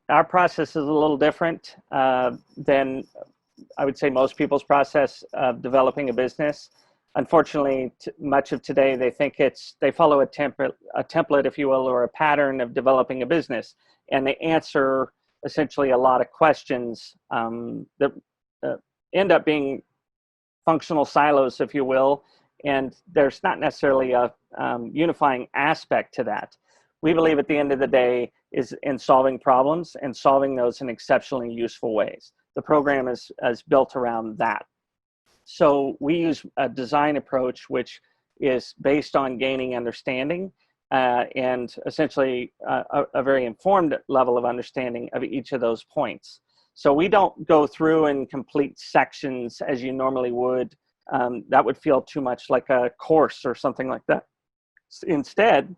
Our process is a little different than I would say most people's process of developing a business. Unfortunately, much of today they follow a template, if you will, or a pattern of developing a business, and they answer essentially a lot of questions that end up being functional silos, if you will, and there's not necessarily a unifying aspect to that. We believe at the end of the day is in solving problems and solving those in exceptionally useful ways. The program is built around that. So we use a design approach which is based on gaining understanding and essentially a very informed level of understanding of each of those points. So we don't go through and complete sections as you normally would. That would feel too much like a course or something like that. Instead,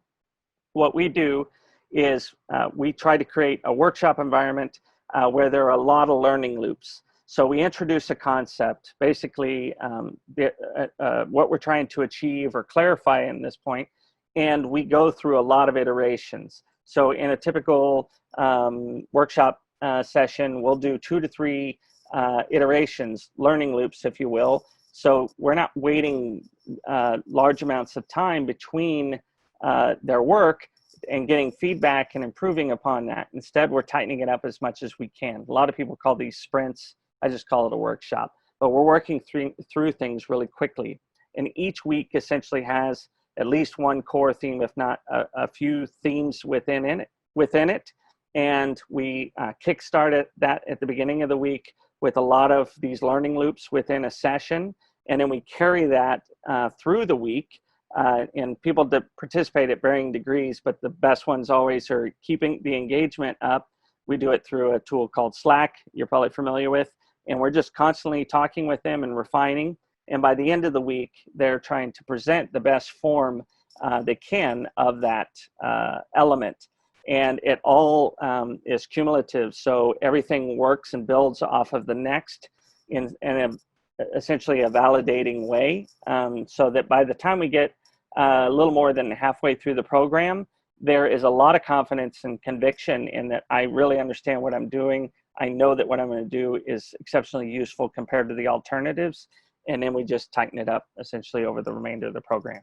what we do is we try to create a workshop environment where there are a lot of learning loops. So we introduce a concept, basically what we're trying to achieve or clarify in this point, and we go through a lot of iterations. So in a typical workshop session, we'll do 2 to 3 iterations, learning loops, if you will. So we're not waiting large amounts of time between their work and getting feedback and improving upon that. Instead, we're tightening it up as much as we can. A lot of people call these sprints. I just call it a workshop. But we're working through things really quickly. And each week essentially has at least one core theme, if not a few themes within it. And we kickstart that at the beginning of the week with a lot of these learning loops within a session. And then we carry that through the week. And people that participate at varying degrees, but the best ones always are keeping the engagement up. We do it through a tool called Slack, you're probably familiar with, and we're just constantly talking with them and refining. And by the end of the week, they're trying to present the best form they can of that element. And it all is cumulative, so everything works and builds off of the next in essentially a validating way, so that by the time we get a little more than halfway through the program, there is a lot of confidence and conviction in that I really understand what I'm doing. I know that what I'm going to do is exceptionally useful compared to the alternatives, and then we just tighten it up essentially over the remainder of the program.